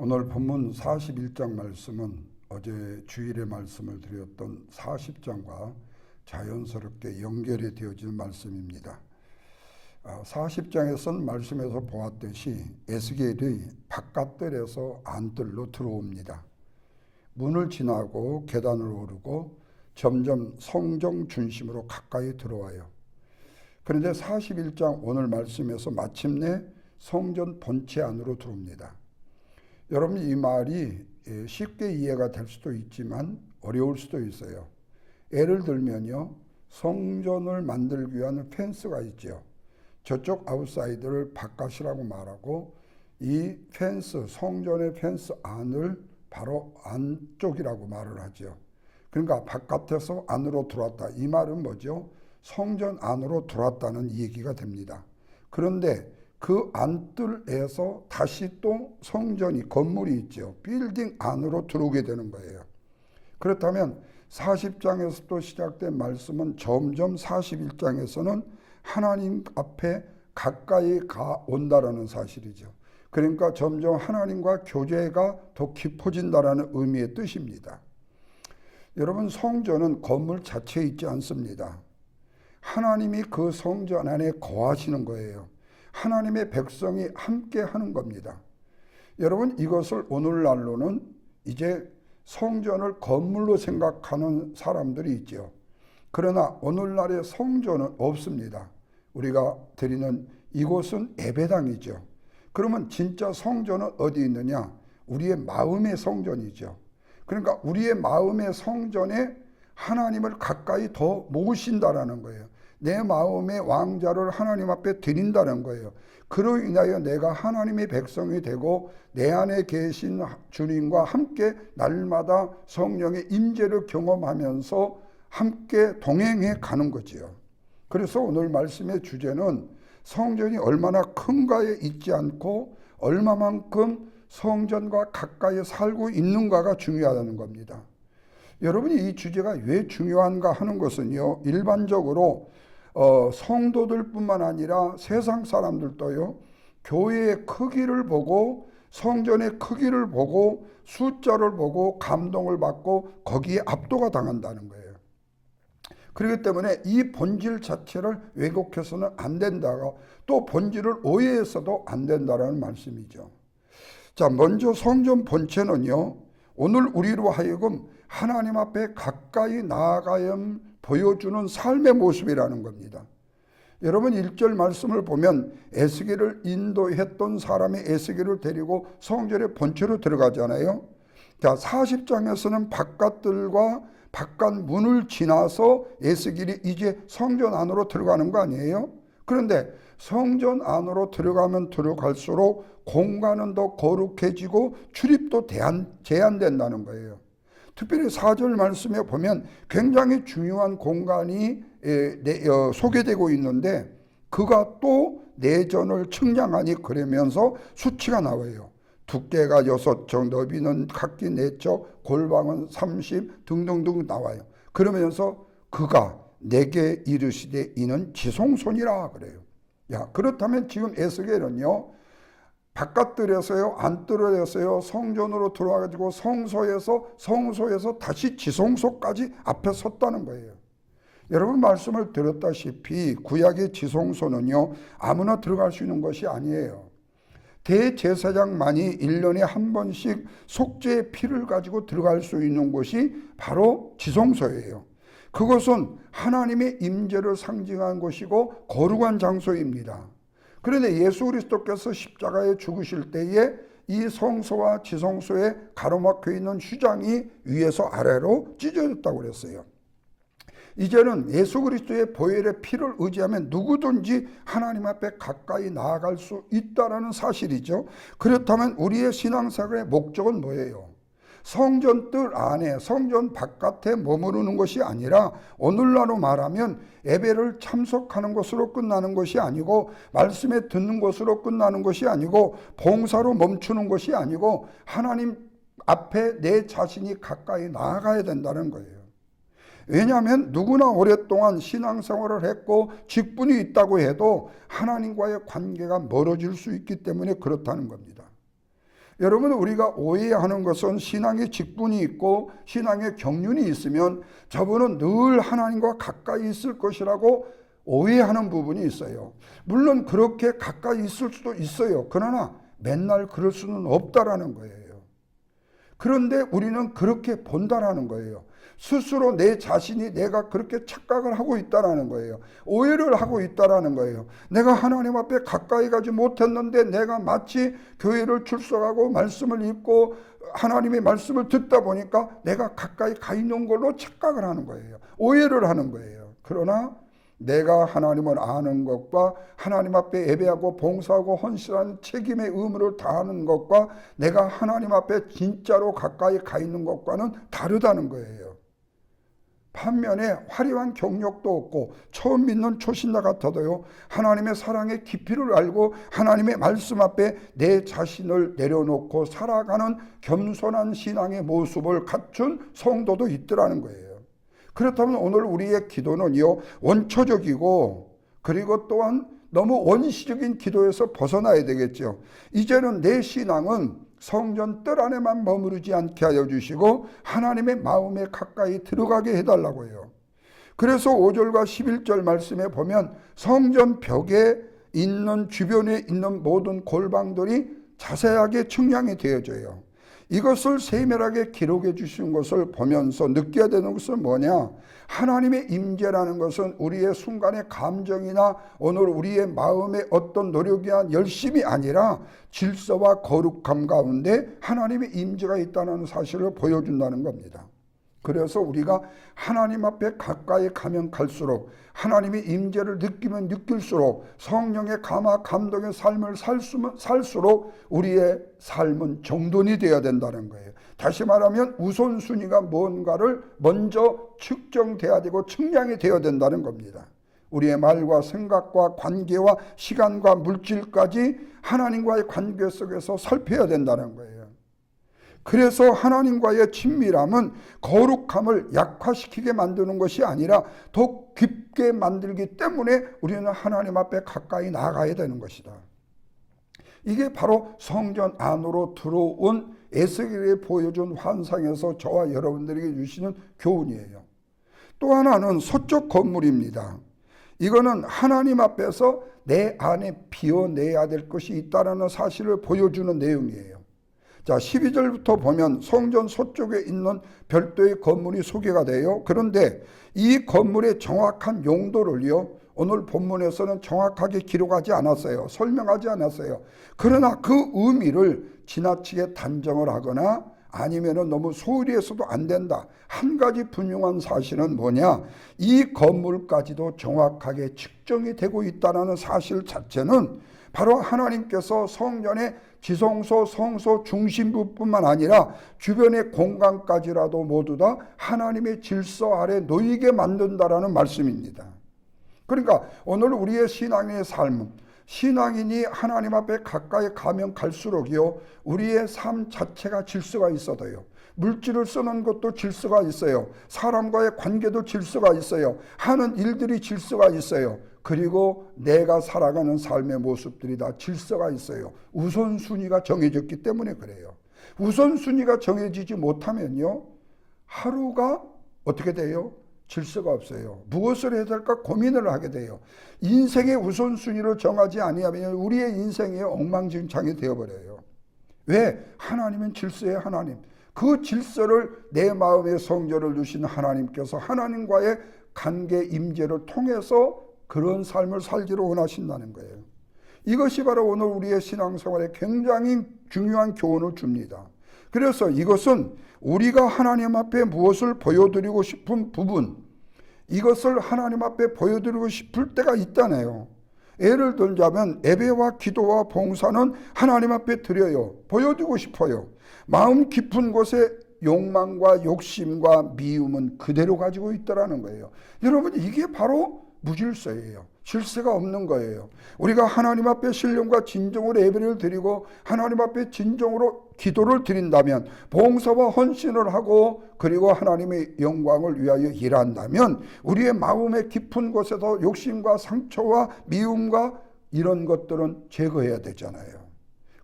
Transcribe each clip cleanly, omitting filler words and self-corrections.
오늘 본문 41장 말씀은 어제 주일에 말씀을 드렸던 40장과 자연스럽게 연결이 되어지는 말씀입니다. 40장에서는 말씀에서 보았듯이 에스겔이 바깥들에서 안뜰로 들어옵니다. 문을 지나고 계단을 오르고 점점 성정 중심으로 가까이 들어와요. 그런데 41장 오늘 말씀에서 마침내 성전 본체 안으로 들어옵니다. 여러분, 이 말이 쉽게 이해가 될 수도 있지만 어려울 수도 있어요. 예를 들면요, 성전을 만들기 위한 펜스가 있죠. 저쪽 아웃사이드를 바깥이라고 말하고 이 펜스, 성전의 펜스 안을 바로 안쪽이라고 말을 하죠. 그러니까 바깥에서 안으로 들어왔다. 이 말은 뭐죠? 성전 안으로 들어왔다는 얘기가 됩니다. 그런데 그 안뜰에서 다시 또 성전이, 건물이 있죠. 빌딩 안으로 들어오게 되는 거예요. 그렇다면 40장에서 또 시작된 말씀은 점점 41장에서는 하나님 앞에 가까이 온다라는 사실이죠. 그러니까 점점 하나님과 교제가 더 깊어진다라는 의미의 뜻입니다. 여러분, 성전은 건물 자체에 있지 않습니다. 하나님이 그 성전 안에 거하시는 거예요. 하나님의 백성이 함께 하는 겁니다. 여러분, 이것을 오늘날로는 이제 성전을 건물로 생각하는 사람들이 있죠. 그러나 오늘날의 성전은 없습니다. 우리가 드리는 이곳은 예배당이죠. 그러면 진짜 성전은 어디 있느냐? 우리의 마음의 성전이죠. 그러니까 우리의 마음의 성전에 하나님을 가까이 더 모으신다라는 거예요. 내 마음의 왕자를 하나님 앞에 드린다는 거예요. 그로 인하여 내가 하나님의 백성이 되고 내 안에 계신 주님과 함께 날마다 성령의 임재를 경험하면서 함께 동행해 가는 거지요. 그래서 오늘 말씀의 주제는 성전이 얼마나 큰가에 있지 않고 얼마만큼 성전과 가까이 살고 있는가가 중요하다는 겁니다. 여러분이 이 주제가 왜 중요한가 하는 것은요, 일반적으로 성도들 뿐만 아니라 세상 사람들도요, 교회의 크기를 보고 성전의 크기를 보고 숫자를 보고 감동을 받고 거기에 압도가 당한다는 거예요. 그렇기 때문에 이 본질 자체를 왜곡해서는 안 된다고, 또 본질을 오해해서도 안 된다라는 말씀이죠. 자, 먼저 성전 본체는요, 오늘 우리로 하여금 하나님 앞에 가까이 나아가야 보여주는 삶의 모습이라는 겁니다. 여러분, 1절 말씀을 보면 에스겔을 인도했던 사람이 에스겔을 데리고 성전의 본체로 들어가잖아요. 자, 40장에서는 바깥들과 바깥 문을 지나서 에스겔이 이제 성전 안으로 들어가는 거 아니에요? 그런데 성전 안으로 들어가면 들어갈수록 공간은 더 거룩해지고 출입도 제한된다는 거예요. 특별히 4절 말씀에 보면 굉장히 중요한 공간이 소개되고 있는데 그가 또 내전을 측량하니 그러면서 수치가 나와요. 두께가 6척, 너비는 각기 4척, 골방은 30 등등등 나와요. 그러면서 그가 내게 이르시되 이는 지성소니라 그래요. 야, 그렇다면 지금 에스겔은요, 바깥들에서요, 안뜰에서요, 성전으로 들어와가지고 성소에서 다시 지성소까지 앞에 섰다는 거예요. 여러분, 말씀을 드렸다시피 구약의 지성소는요, 아무나 들어갈 수 있는 것이 아니에요. 대제사장만이 1년에 한 번씩 속죄의 피를 가지고 들어갈 수 있는 곳이 바로 지성소예요. 그것은 하나님의 임재를 상징한 곳이고 거룩한 장소입니다. 그런데 예수 그리스도께서 십자가에 죽으실 때에 이 성소와 지성소에 가로막혀 있는 휘장이 위에서 아래로 찢어졌다고 그랬어요. 이제는 예수 그리스도의 보혈의 피를 의지하면 누구든지 하나님 앞에 가까이 나아갈 수 있다는 사실이죠. 그렇다면 우리의 신앙생활의 목적은 뭐예요? 성전 뜰 안에, 성전 바깥에 머무르는 것이 아니라 오늘날로 말하면 예배를 참석하는 것으로 끝나는 것이 아니고 말씀에 듣는 것으로 끝나는 것이 아니고 봉사로 멈추는 것이 아니고 하나님 앞에 내 자신이 가까이 나아가야 된다는 거예요. 왜냐하면 누구나 오랫동안 신앙생활을 했고 직분이 있다고 해도 하나님과의 관계가 멀어질 수 있기 때문에 그렇다는 겁니다. 여러분, 우리가 오해하는 것은 신앙의 직분이 있고 신앙의 경륜이 있으면 저분은 늘 하나님과 가까이 있을 것이라고 오해하는 부분이 있어요. 물론 그렇게 가까이 있을 수도 있어요. 그러나 맨날 그럴 수는 없다라는 거예요. 그런데 우리는 그렇게 본다라는 거예요. 스스로 내 자신이 내가 그렇게 착각을 하고 있다라는 거예요. 오해를 하고 있다라는 거예요. 내가 하나님 앞에 가까이 가지 못했는데 내가 마치 교회를 출석하고 말씀을 읽고 하나님의 말씀을 듣다 보니까 내가 가까이 가 있는 걸로 착각을 하는 거예요. 오해를 하는 거예요. 그러나 내가 하나님을 아는 것과 하나님 앞에 예배하고 봉사하고 헌신하는 책임의 의무를 다하는 것과 내가 하나님 앞에 진짜로 가까이 가 있는 것과는 다르다는 거예요. 반면에 화려한 경력도 없고 처음 믿는 초신자 같아도요, 하나님의 사랑의 깊이를 알고 하나님의 말씀 앞에 내 자신을 내려놓고 살아가는 겸손한 신앙의 모습을 갖춘 성도도 있더라는 거예요. 그렇다면 오늘 우리의 기도는요, 원초적이고 그리고 또한 너무 원시적인 기도에서 벗어나야 되겠죠. 이제는 내 신앙은 성전 뜰 안에만 머무르지 않게 하여 주시고 하나님의 마음에 가까이 들어가게 해달라고 해요. 그래서 5절과 11절 말씀에 보면 성전 벽에 있는 주변에 있는 모든 골방들이 자세하게 측량이 되어져요. 이것을 세밀하게 기록해 주신 것을 보면서 느껴야 되는 것은 뭐냐? 하나님의 임재라는 것은 우리의 순간의 감정이나 오늘 우리의 마음의 어떤 노력이나 열심이 아니라 질서와 거룩함 가운데 하나님의 임재가 있다는 사실을 보여준다는 겁니다. 그래서 우리가 하나님 앞에 가까이 가면 갈수록 하나님의 임재를 느끼면 느낄수록 성령의 감화 감동의 삶을 살수록 우리의 삶은 정돈이 되어야 된다는 거예요. 다시 말하면 우선순위가 뭔가를 먼저 측정돼야 되고 측량이 되어야 된다는 겁니다. 우리의 말과 생각과 관계와 시간과 물질까지 하나님과의 관계 속에서 살펴야 된다는 거예요. 그래서 하나님과의 친밀함은 거룩함을 약화시키게 만드는 것이 아니라 더 깊게 만들기 때문에 우리는 하나님 앞에 가까이 나가야 되는 것이다. 이게 바로 성전 안으로 들어온 에스겔이 보여준 환상에서 저와 여러분들에게 주시는 교훈이에요. 또 하나는 서쪽 건물입니다. 이거는 하나님 앞에서 내 안에 비워내야 될 것이 있다는 사실을 보여주는 내용이에요. 자, 12절부터 보면 성전 서쪽에 있는 별도의 건물이 소개가 돼요. 그런데 이 건물의 정확한 용도를요, 오늘 본문에서는 정확하게 기록하지 않았어요. 설명하지 않았어요. 그러나 그 의미를 지나치게 단정을 하거나 아니면은 너무 소홀히 해서도 안 된다. 한 가지 분명한 사실은 뭐냐? 이 건물까지도 정확하게 측정이 되고 있다는 사실 자체는 바로 하나님께서 성전의 지성소, 성소 중심부뿐만 아니라 주변의 공간까지라도 모두 다 하나님의 질서 아래 놓이게 만든다라는 말씀입니다. 그러니까 오늘 우리의 신앙의 삶은 신앙인이 하나님 앞에 가까이 가면 갈수록요, 우리의 삶 자체가 질서가 있어도요. 물질을 쓰는 것도 질서가 있어요. 사람과의 관계도 질서가 있어요. 하는 일들이 질서가 있어요. 그리고 내가 살아가는 삶의 모습들이 다 질서가 있어요. 우선순위가 정해졌기 때문에 그래요. 우선순위가 정해지지 못하면요, 하루가 어떻게 돼요? 질서가 없어요. 무엇을 해야 될까 고민을 하게 돼요. 인생의 우선순위를 정하지 아니하면 우리의 인생이 엉망진창이 되어버려요. 왜? 하나님은 질서의 하나님. 그 질서를 내 마음의 성전을 주신 하나님께서 하나님과의 관계 임재를 통해서 그런 삶을 살기를 원하신다는 거예요. 이것이 바로 오늘 우리의 신앙생활에 굉장히 중요한 교훈을 줍니다. 그래서 이것은 우리가 하나님 앞에 무엇을 보여드리고 싶은 부분, 이것을 하나님 앞에 보여드리고 싶을 때가 있다네요. 예를 들자면 예배와 기도와 봉사는 하나님 앞에 드려요. 보여드리고 싶어요. 마음 깊은 곳에 욕망과 욕심과 미움은 그대로 가지고 있다라는 거예요. 여러분, 이게 바로 무질서예요. 질서가 없는 거예요. 우리가 하나님 앞에 신령과 진정으로 예배를 드리고 하나님 앞에 진정으로 기도를 드린다면, 봉사와 헌신을 하고 그리고 하나님의 영광을 위하여 일한다면 우리의 마음의 깊은 곳에서 욕심과 상처와 미움과 이런 것들은 제거해야 되잖아요.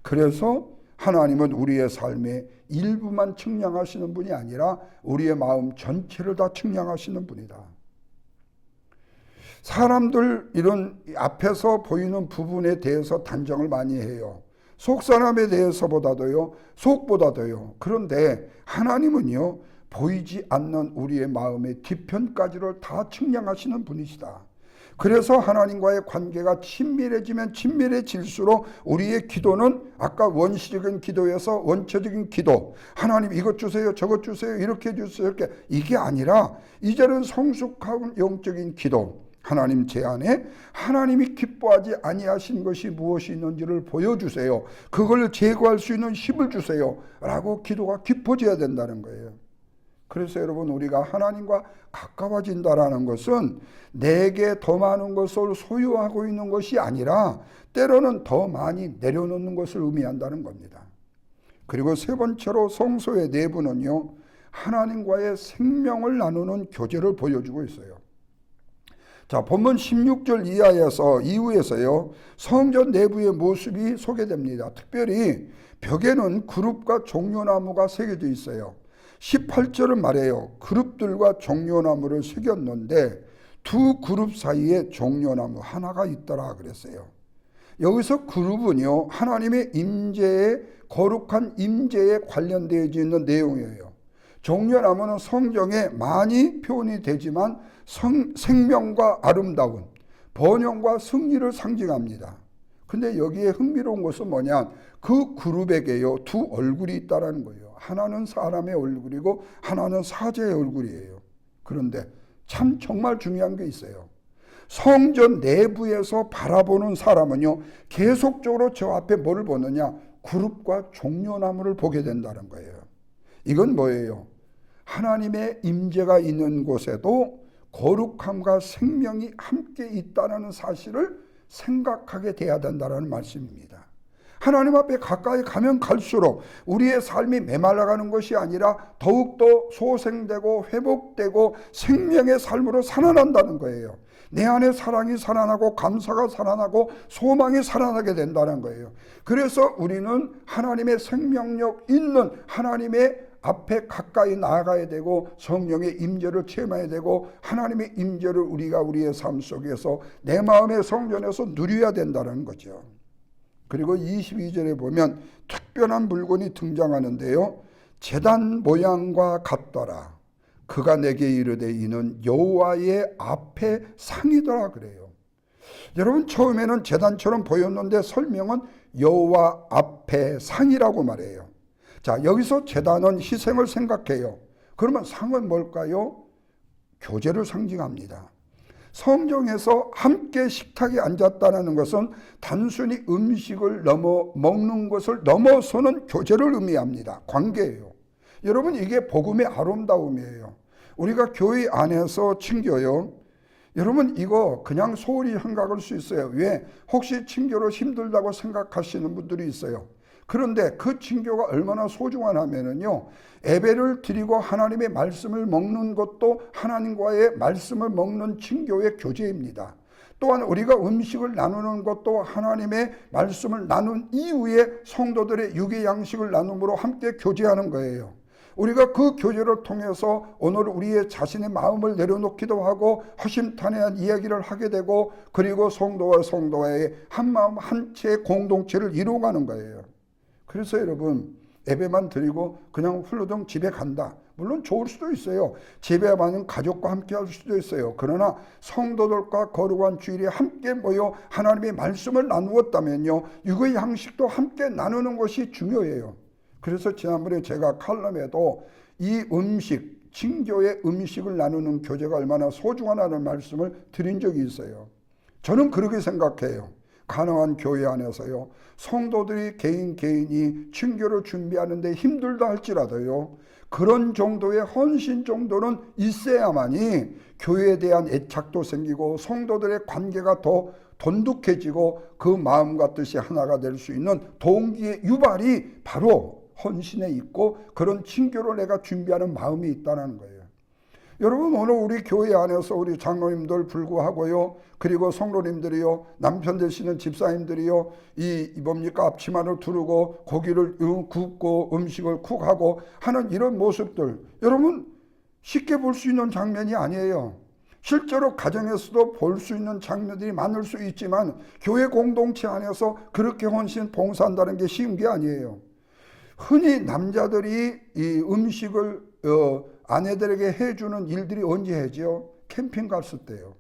그래서 하나님은 우리의 삶의 일부만 측량하시는 분이 아니라 우리의 마음 전체를 다 측량하시는 분이다. 사람들 이런 앞에서 보이는 부분에 대해서 단정을 많이 해요. 속사람에 대해서보다도요, 속보다도요. 그런데 하나님은요, 보이지 않는 우리의 마음의 뒤편까지를 다 측량하시는 분이시다. 그래서 하나님과의 관계가 친밀해지면 친밀해질수록 우리의 기도는 아까 원시적인 기도에서 원초적인 기도, 하나님 이것 주세요, 저것 주세요, 이렇게 주세요, 이렇게, 이게 아니라 이제는 성숙한 영적인 기도, 하나님 제 안에 하나님이 기뻐하지 아니하신 것이 무엇이 있는지를 보여주세요. 그걸 제거할 수 있는 힘을 주세요. 라고 기도가 깊어져야 된다는 거예요. 그래서 여러분, 우리가 하나님과 가까워진다라는 것은 내게 더 많은 것을 소유하고 있는 것이 아니라 때로는 더 많이 내려놓는 것을 의미한다는 겁니다. 그리고 세 번째로 성소의 내부는요, 하나님과의 생명을 나누는 교제를 보여주고 있어요. 자, 본문 16절 이후에서요, 성전 내부의 모습이 소개됩니다. 특별히 벽에는 그룹과 종려나무가 새겨져 있어요. 18절은 말해요. 그룹들과 종려나무를 새겼는데 두 그룹 사이에 종려나무 하나가 있더라 그랬어요. 여기서 그룹은요, 하나님의 임재에, 거룩한 임재에 관련되어 있는 내용이에요. 종려나무는 성경에 많이 표현이 되지만 생명과 아름다운, 번영과 승리를 상징합니다. 근데 여기에 흥미로운 것은 뭐냐, 그 그룹에게요, 두 얼굴이 있다는 거예요. 하나는 사람의 얼굴이고 하나는 사제의 얼굴이에요. 그런데 참 정말 중요한 게 있어요. 성전 내부에서 바라보는 사람은요, 계속적으로 저 앞에 뭐를 보느냐, 그룹과 종려나무를 보게 된다는 거예요. 이건 뭐예요? 하나님의 임재가 있는 곳에도 거룩함과 생명이 함께 있다는 사실을 생각하게 돼야 된다는 말씀입니다. 하나님 앞에 가까이 가면 갈수록 우리의 삶이 메말라가는 것이 아니라 더욱더 소생되고 회복되고 생명의 삶으로 살아난다는 거예요. 내 안에 사랑이 살아나고 감사가 살아나고 소망이 살아나게 된다는 거예요. 그래서 우리는 하나님의 생명력 있는 하나님의 앞에 가까이 나아가야 되고 성령의 임재를 체험해야 되고 하나님의 임재를 우리가 우리의 삶 속에서 내 마음의 성전에서 누려야 된다는 거죠. 그리고 22절에 보면 특별한 물건이 등장하는데요. 제단 모양과 같더라. 그가 내게 이르되 이는 여호와의 앞에 상이더라 그래요. 여러분, 처음에는 제단처럼 보였는데 설명은 여호와 앞에 상이라고 말해요. 자, 여기서 제단은 희생을 생각해요. 그러면 상은 뭘까요? 교제를 상징합니다. 성경에서 함께 식탁에 앉았다는 것은 단순히 음식을 먹는 것을 넘어서는 교제를 의미합니다. 관계예요. 여러분, 이게 복음의 아름다움이에요. 우리가 교회 안에서 친교요, 여러분 이거 그냥 소홀히 생각할 수 있어요. 왜? 혹시 친교로 힘들다고 생각하시는 분들이 있어요. 그런데 그 친교가 얼마나 소중하냐면요, 예배를 드리고 하나님의 말씀을 먹는 것도 하나님과의 말씀을 먹는 친교의 교제입니다. 또한 우리가 음식을 나누는 것도 하나님의 말씀을 나눈 이후에 성도들의 육의 양식을 나눔으로 함께 교제하는 거예요. 우리가 그 교제를 통해서 오늘 우리의 자신의 마음을 내려놓기도 하고 허심탄회한 이야기를 하게 되고, 그리고 성도와 성도와의 한마음 한채 공동체를 이루어가는 거예요. 그래서 여러분, 예배만 드리고 그냥 훌러덩 집에 간다, 물론 좋을 수도 있어요. 예배만 가족과 함께 할 수도 있어요. 그러나 성도들과 거룩한 주일에 함께 모여 하나님의 말씀을 나누었다면요, 육의 양식도 함께 나누는 것이 중요해요. 그래서 지난번에 제가 칼럼에도 이 음식, 친교의 음식을 나누는 교제가 얼마나 소중하다는 말씀을 드린 적이 있어요. 저는 그렇게 생각해요. 가능한 교회 안에서요, 성도들이 개인이 친교를 준비하는데 힘들다 할지라도요, 그런 정도의 헌신 정도는 있어야만이 교회에 대한 애착도 생기고 성도들의 관계가 더 돈독해지고 그 마음과 뜻이 하나가 될 수 있는 동기의 유발이 바로 헌신에 있고 그런 친교를 내가 준비하는 마음이 있다는 거예요. 여러분, 오늘 우리 교회 안에서 우리 장로님들 불구하고요, 그리고 성도님들이요, 남편 되시는 집사님들이요, 뭡니까, 앞치마를 두르고 고기를 굽고 음식을 쿡하고 하는 이런 모습들, 여러분 쉽게 볼 수 있는 장면이 아니에요. 실제로 가정에서도 볼 수 있는 장면들이 많을 수 있지만 교회 공동체 안에서 그렇게 헌신 봉사한다는 게 쉬운 게 아니에요. 흔히 남자들이 이 음식을 아내들에게 해주는 일들이 언제 하죠? 캠핑 갔을 때요.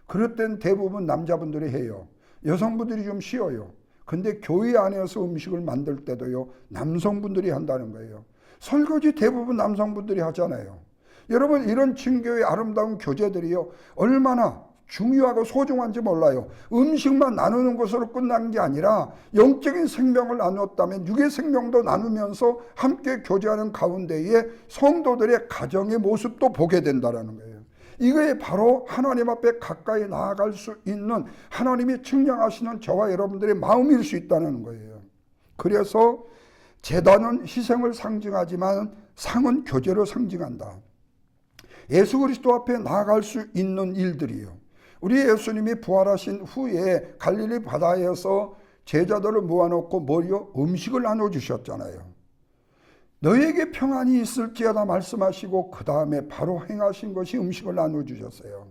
그럴 땐 대부분 남자분들이 해요. 여성분들이 좀 쉬어요. 근데 교회 안에서 음식을 만들 때도요, 남성분들이 한다는 거예요. 설거지 대부분 남성분들이 하잖아요. 여러분, 이런 친교의 아름다운 교제들이요, 얼마나 중요하고 소중한지 몰라요. 음식만 나누는 것으로 끝나는 게 아니라 영적인 생명을 나누었다면 육의 생명도 나누면서 함께 교제하는 가운데에 성도들의 가정의 모습도 보게 된다는 거예요. 이거에 바로 하나님 앞에 가까이 나아갈 수 있는, 하나님이 측량하시는 저와 여러분들의 마음일 수 있다는 거예요. 그래서 제단은 희생을 상징하지만 상은 교제로 상징한다. 예수 그리스도 앞에 나아갈 수 있는 일들이요, 우리 예수님이 부활하신 후에 갈릴리 바다에서 제자들을 모아놓고 뭐요? 음식을 나눠주셨잖아요. 너에게 평안이 있을지어다 말씀하시고 그 다음에 바로 행하신 것이 음식을 나눠주셨어요.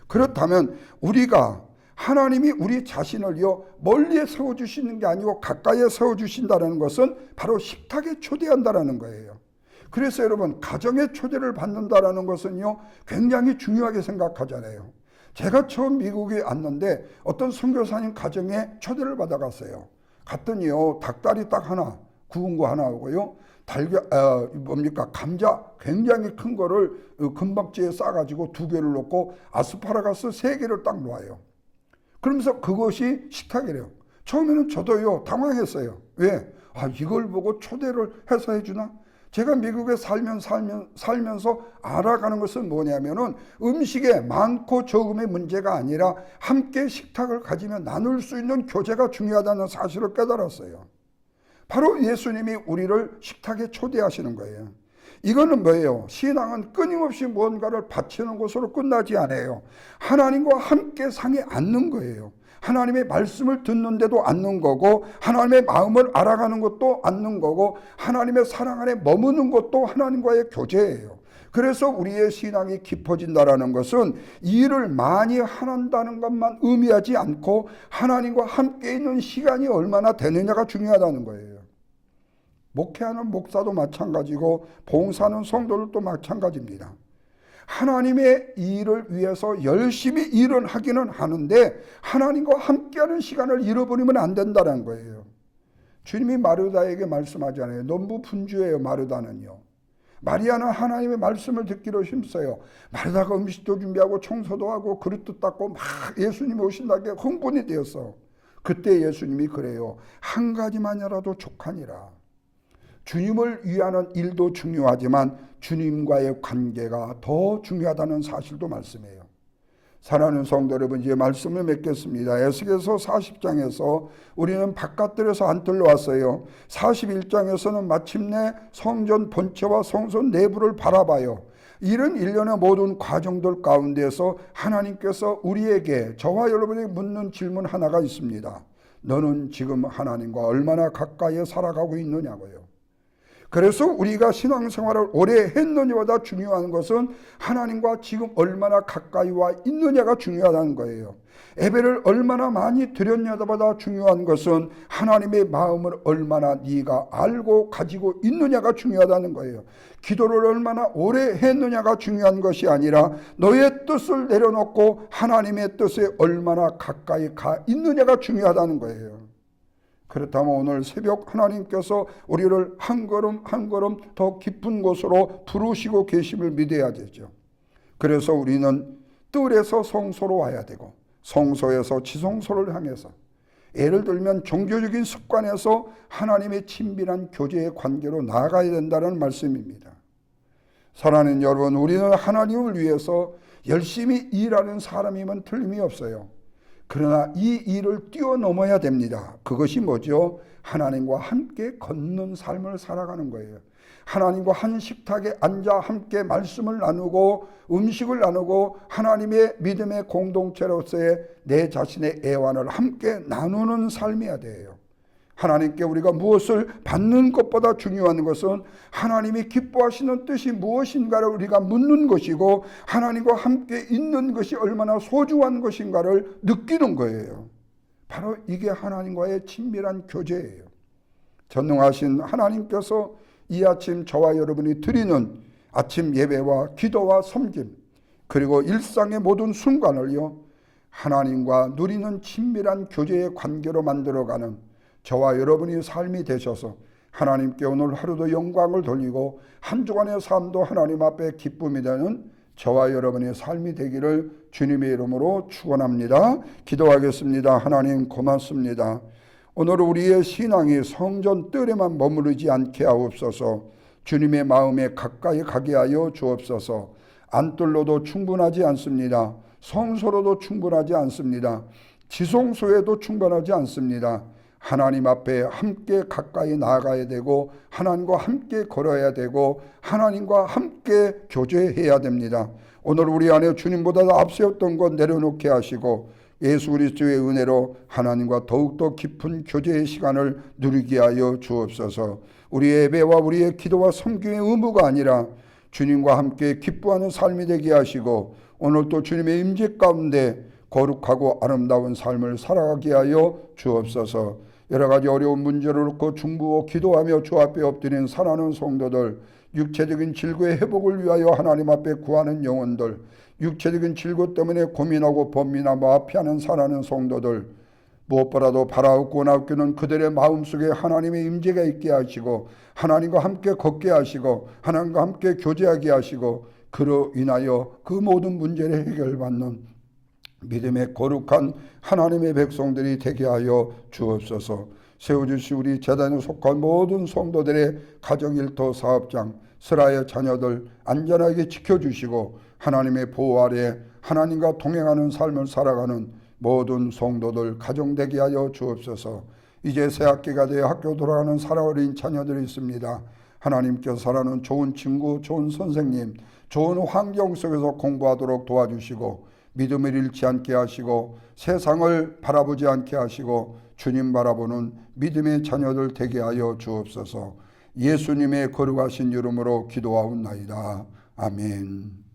그렇다면 우리가, 하나님이 우리 자신을요, 멀리에 세워주시는 게 아니고 가까이에 세워주신다는 것은 바로 식탁에 초대한다는 거예요. 그래서 여러분, 가정의 초대를 받는다는 것은요, 굉장히 중요하게 생각하잖아요. 제가 처음 미국에 왔는데 어떤 선교사님 가정에 초대를 받아갔어요. 갔더니요, 닭다리 딱 하나, 구운 거 하나 오고요, 감자 굉장히 큰 거를 금박지에 싸가지고 2개를 넣고 아스파라거스 3개를 딱 놓아요. 그러면서 그것이 식탁이래요. 처음에는 저도요, 당황했어요. 왜? 이걸 보고 초대를 해서 해주나? 제가 미국에 살면서 알아가는 것은 뭐냐면은 음식에 많고 적음의 문제가 아니라 함께 식탁을 가지며 나눌 수 있는 교제가 중요하다는 사실을 깨달았어요. 바로 예수님이 우리를 식탁에 초대하시는 거예요. 이거는 뭐예요? 신앙은 끊임없이 무언가를 바치는 것으로 끝나지 않아요. 하나님과 함께 상에 앉는 거예요. 하나님의 말씀을 듣는데도 앉는 거고, 하나님의 마음을 알아가는 것도 앉는 거고, 하나님의 사랑 안에 머무는 것도 하나님과의 교제예요. 그래서 우리의 신앙이 깊어진다는 것은 일을 많이 한다는 것만 의미하지 않고 하나님과 함께 있는 시간이 얼마나 되느냐가 중요하다는 거예요. 목회하는 목사도 마찬가지고 봉사하는 성도들도 마찬가지입니다. 하나님의 일을 위해서 열심히 일을 하기는 하는데 하나님과 함께하는 시간을 잃어버리면 안 된다는 거예요. 주님이 마르다에게 말씀하잖아요. 너무 분주해요, 마르다는요. 마리아는 하나님의 말씀을 듣기로 힘써요. 마르다가 음식도 준비하고 청소도 하고 그릇도 닦고 막 예수님이 오신다게 흥분이 되었어. 그때 예수님이 그래요. 한 가지만이라도 족하니라. 주님을 위하는 일도 중요하지만 주님과의 관계가 더 중요하다는 사실도 말씀해요. 사랑하는 성도 여러분, 이제 말씀을 맺겠습니다. 에스겔서 40장에서 우리는 바깥들에서 안뜰러 왔어요. 41장에서는 마침내 성전 본체와 성전 내부를 바라봐요. 이런 일련의 모든 과정들 가운데서 하나님께서 우리에게, 저와 여러분에게 묻는 질문 하나가 있습니다. 너는 지금 하나님과 얼마나 가까이 살아가고 있느냐고요. 그래서 우리가 신앙생활을 오래 했느냐보다 중요한 것은 하나님과 지금 얼마나 가까이 와 있느냐가 중요하다는 거예요. 예배를 얼마나 많이 드렸냐보다 중요한 것은 하나님의 마음을 얼마나 네가 알고 가지고 있느냐가 중요하다는 거예요. 기도를 얼마나 오래 했느냐가 중요한 것이 아니라 너의 뜻을 내려놓고 하나님의 뜻에 얼마나 가까이 가 있느냐가 중요하다는 거예요. 그렇다면 오늘 새벽 하나님께서 우리를 한 걸음 한 걸음 더 깊은 곳으로 부르시고 계심을 믿어야 되죠. 그래서 우리는 뜰에서 성소로 와야 되고 성소에서 지성소를 향해서, 예를 들면 종교적인 습관에서 하나님의 친밀한 교제의 관계로 나아가야 된다는 말씀입니다. 사랑하는 여러분, 우리는 하나님을 위해서 열심히 일하는 사람이면 틀림이 없어요. 그러나 이 일을 뛰어넘어야 됩니다. 그것이 뭐죠? 하나님과 함께 걷는 삶을 살아가는 거예요. 하나님과 한 식탁에 앉아 함께 말씀을 나누고 음식을 나누고 하나님의 믿음의 공동체로서의 내 자신의 애환을 함께 나누는 삶이어야 돼요. 하나님께 우리가 무엇을 받는 것보다 중요한 것은 하나님이 기뻐하시는 뜻이 무엇인가를 우리가 묻는 것이고, 하나님과 함께 있는 것이 얼마나 소중한 것인가를 느끼는 거예요. 바로 이게 하나님과의 친밀한 교제예요. 전능하신 하나님께서 이 아침 저와 여러분이 드리는 아침 예배와 기도와 섬김, 그리고 일상의 모든 순간을요, 하나님과 누리는 친밀한 교제의 관계로 만들어가는 저와 여러분이 삶이 되셔서 하나님께 오늘 하루도 영광을 돌리고 한 주간의 삶도 하나님 앞에 기쁨이 되는 저와 여러분의 삶이 되기를 주님의 이름으로 축원합니다. 기도하겠습니다. 하나님 고맙습니다. 오늘 우리의 신앙이 성전 뜰에만 머무르지 않게 하옵소서. 주님의 마음에 가까이 가게 하여 주옵소서. 안뜰로도 충분하지 않습니다. 성소로도 충분하지 않습니다. 지성소에도 충분하지 않습니다. 하나님 앞에 함께 가까이 나아가야 되고 하나님과 함께 걸어야 되고 하나님과 함께 교제해야 됩니다. 오늘 우리 안에 주님보다 앞세웠던 것 내려놓게 하시고 예수 그리스도의 은혜로 하나님과 더욱더 깊은 교제의 시간을 누리게 하여 주옵소서. 우리의 예배와 우리의 기도와 섬김의 의무가 아니라 주님과 함께 기뻐하는 삶이 되게 하시고 오늘 또 주님의 임재 가운데 거룩하고 아름다운 삶을 살아가게 하여 주옵소서. 여러 가지 어려운 문제를 놓고 중부어 기도하며 주 앞에 엎드린 사랑하는 성도들, 육체적인 질고의 회복을 위하여 하나님 앞에 구하는 영혼들, 육체적인 질고 때문에 고민하고 번민하고 아파하는 사랑하는 성도들, 무엇보다도 바라옵고 나옵기는 그들의 마음속에 하나님의 임재가 있게 하시고 하나님과 함께 걷게 하시고 하나님과 함께 교제하게 하시고 그로 인하여 그 모든 문제를 해결받는 믿음의 거룩한 하나님의 백성들이 되게 하여 주옵소서. 세워주시 우리 재단에 속한 모든 성도들의 가정 일터 사업장 스라의 자녀들 안전하게 지켜주시고 하나님의 보호 아래 하나님과 동행하는 삶을 살아가는 모든 성도들 가정 되게 하여 주옵소서. 이제 새학기가 되어 학교 돌아가는 살아어린 자녀들이 있습니다. 하나님께서 사랑하는 좋은 친구, 좋은 선생님, 좋은 환경 속에서 공부하도록 도와주시고 믿음을 잃지 않게 하시고 세상을 바라보지 않게 하시고 주님 바라보는 믿음의 자녀들 되게 하여 주옵소서. 예수님의 거룩하신 이름으로 기도하옵나이다. 아멘.